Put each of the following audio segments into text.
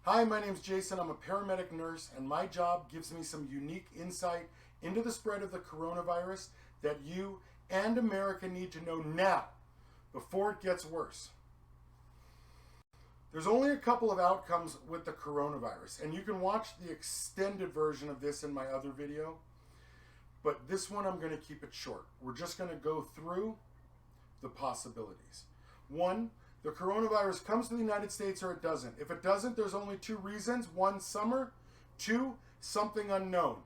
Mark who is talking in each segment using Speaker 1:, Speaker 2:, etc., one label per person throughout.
Speaker 1: Hi, my name's Jason. I'm a paramedic nurse, and my job gives me some unique insight into the spread of the coronavirus that you and America need to know now before it gets worse. There's only a couple of outcomes with the coronavirus, and you can watch the extended version of this in my other video, but this one I'm going to keep it short. We're just going to go through the possibilities. One, the coronavirus comes to the United States or it doesn't. If it doesn't, there's only two reasons. One, summer. Two, something unknown.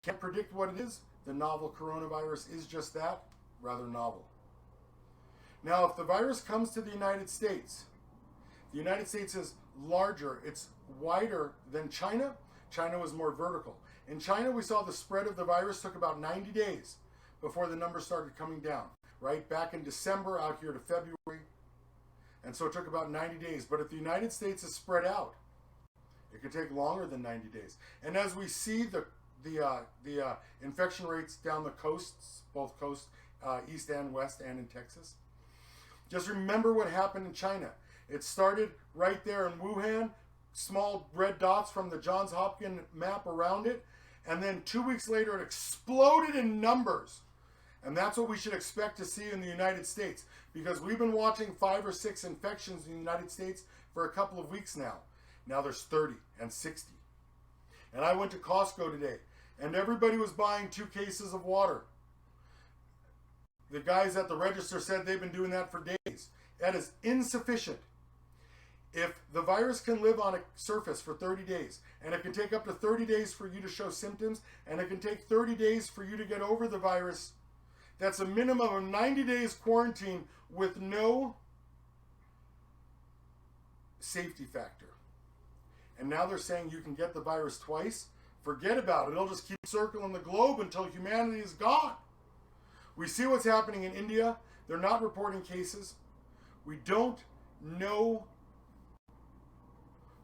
Speaker 1: Can't predict what it is. The novel coronavirus is just that, rather novel. Now, if the virus comes to the United States is larger. It's wider than China. China was more vertical. In China, we saw the spread of the virus took about 90 days before the numbers started coming down, right? Back in December, out here to February. And so it took about 90 days. But if the United States is spread out, it could take longer than 90 days. And as we see the infection rates down the coasts, both coasts, east and west, and in Texas, just remember what happened in China. It started right there in Wuhan, small red dots from the Johns Hopkins map around it, and then 2 weeks later it exploded in numbers. And that's what we should expect to see in the United States, because we've been watching 5 or 6 infections in the United States for a couple of weeks now. Now there's 30 and 60. And I went to Costco today, and everybody was buying 2 cases of water. The guys at the register said they've been doing that for days. That is insufficient. If the virus can live on a surface for 30 days, and it can take up to 30 days for you to show symptoms, and it can take 30 days for you to get over the virus, that's a minimum of 90 days quarantine with no safety factor. And now they're saying you can get the virus twice. Forget about it. It'll just keep circling the globe until humanity is gone. We see what's happening in India. They're not reporting cases. We don't know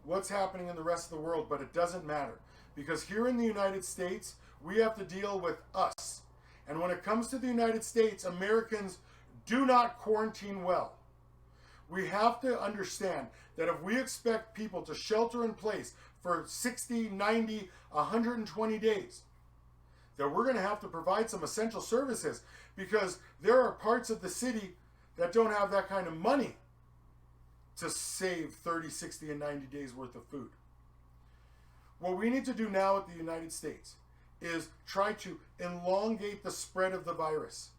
Speaker 1: what's happening in the rest of the world, but it doesn't matter. Because here in the United States, we have to deal with us. And when it comes to the United States, Americans do not quarantine well. We have to understand that if we expect people to shelter in place for 60, 90, 120 days, that we're going to have to provide some essential services, because there are parts of the city that don't have that kind of money to save 30, 60, and 90 days worth of food. What we need to do now at the United States is try to elongate the spread of the virus,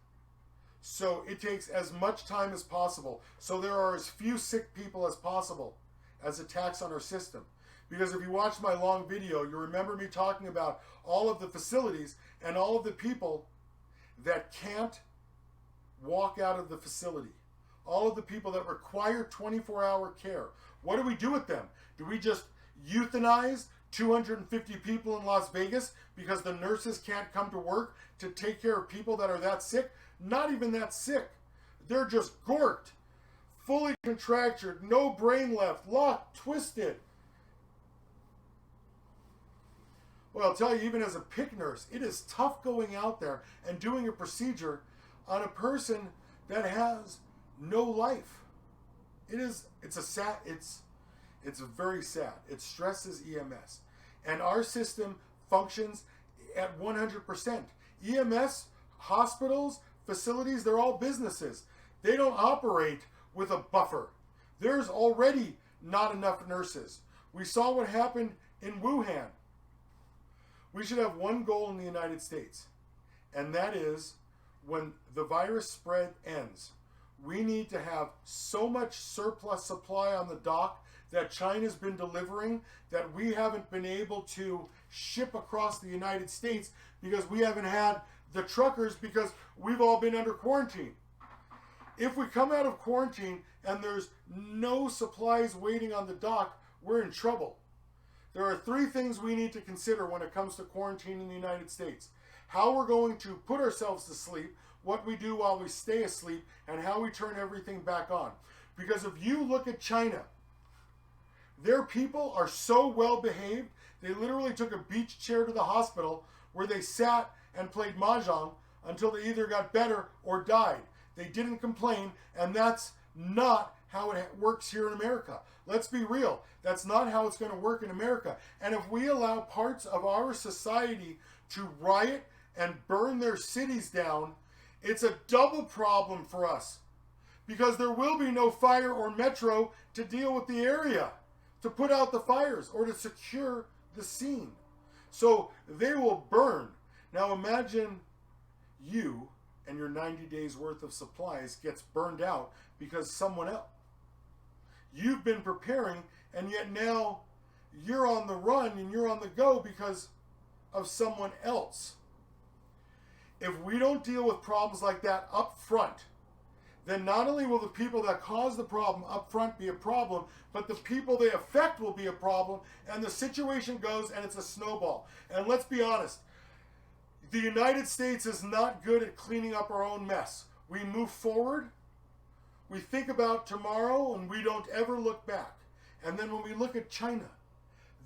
Speaker 1: so it takes as much time as possible, so there are as few sick people as possible as attacks on our system. Because if you watch my long video, you remember me talking about all of the facilities and all of the people that can't walk out of the facility. All of the people that require 24-hour care. What do we do with them? Do we just euthanize 250 people in Las Vegas because the nurses can't come to work to take care of people that are that sick? Not even that sick. They're just gorked, fully contractured, no brain left, locked, twisted. Well, I'll tell you, even as a PIC nurse, it is tough going out there and doing a procedure on a person that has no life. It's very sad. It stresses EMS. And our system functions at 100%. EMS, hospitals, facilities, they're all businesses. They don't operate with a buffer. There's already not enough nurses. We saw what happened in Wuhan. We should have one goal in the United States, and that is, when the virus spread ends, we need to have so much surplus supply on the dock that China's been delivering that we haven't been able to ship across the United States because we haven't had the truckers, because we've all been under quarantine. If we come out of quarantine and there's no supplies waiting on the dock, we're in trouble. There are 3 things we need to consider when it comes to quarantine in the United States. How we're going to put ourselves to sleep, what we do while we stay asleep, and how we turn everything back on. Because if you look at China, their people are so well behaved, they literally took a beach chair to the hospital where they sat and played mahjong until they either got better or died. They didn't complain, and that's not how it works here in America. Let's be real. That's not how it's going to work in America. And if we allow parts of our society to riot and burn their cities down, it's a double problem for us. Because there will be no fire or metro to deal with the area, to put out the fires or to secure the scene. So they will burn. Now imagine you and your 90 days worth of supplies gets burned out because someone else. You've been preparing, and yet now you're on the run and you're on the go because of someone else. If we don't deal with problems like that up front, then not only will the people that cause the problem up front be a problem, but the people they affect will be a problem, and the situation goes and it's a snowball. And let's be honest, the United States is not good at cleaning up our own mess. We move forward, we think about tomorrow, and we don't ever look back. And then when we look at China,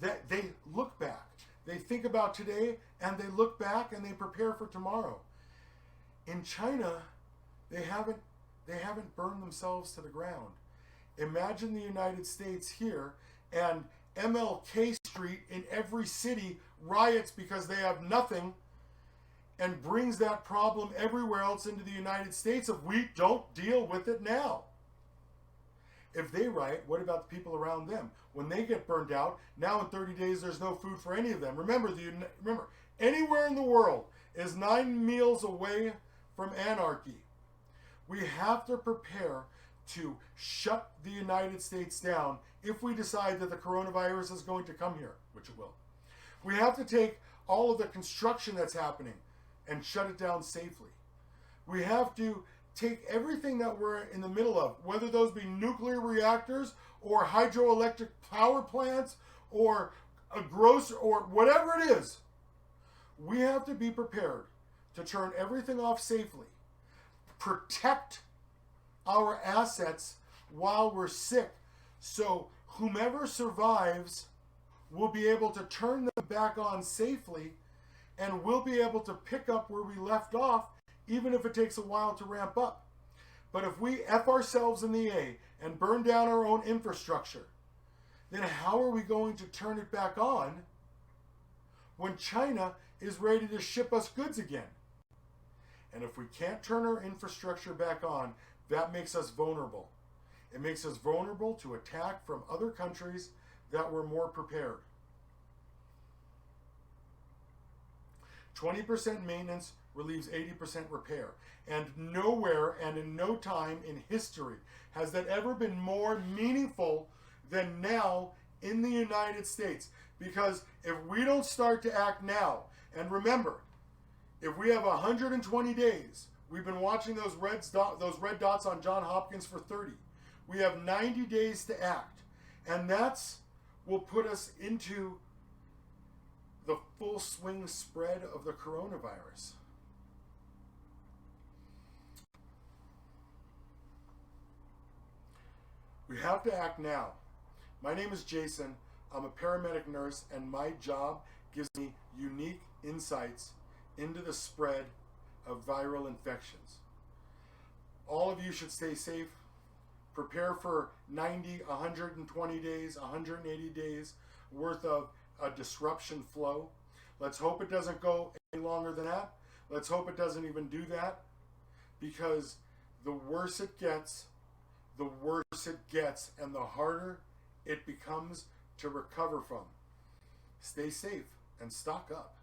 Speaker 1: they look back. They think about today, and they look back, and they prepare for tomorrow. In China, they haven't burned themselves to the ground. Imagine the United States here, and MLK Street in every city riots because they have nothing, and brings that problem everywhere else into the United States if we don't deal with it now. If they riot, what about the people around them? When they get burned out, now in 30 days there's no food for any of them. Remember, anywhere in the world is 9 meals away from anarchy. We have to prepare to shut the United States down if we decide that the coronavirus is going to come here, which it will. We have to take all of the construction that's happening and shut it down safely. We have to take everything that we're in the middle of, whether those be nuclear reactors or hydroelectric power plants or a grocery or whatever it is. We have to be prepared to turn everything off safely, protect our assets while we're sick, so whomever survives will be able to turn them back on safely, and we'll be able to pick up where we left off, even if it takes a while to ramp up. But if we F ourselves in the A and burn down our own infrastructure, then how are we going to turn it back on when China is ready to ship us goods again? And if we can't turn our infrastructure back on, that makes us vulnerable. It makes us vulnerable to attack from other countries that were more prepared. 20% maintenance relieves 80% repair. And nowhere and in no time in history has that ever been more meaningful than now in the United States. Because if we don't start to act now, and remember, if we have 120 days, we've been watching those red dots on Johns Hopkins for 30. We have 90 days to act. And that's will put us into the full swing spread of the coronavirus. We have to act now. My name is Jason. I'm a paramedic nurse, and my job gives me unique insights into the spread of viral infections. All of you should stay safe. Prepare for 90, 120 days, 180 days worth of a disruption flow. Let's hope it doesn't go any longer than that. Let's hope it doesn't even do that, because the worse it gets, and the harder it becomes to recover from. Stay safe and stock up.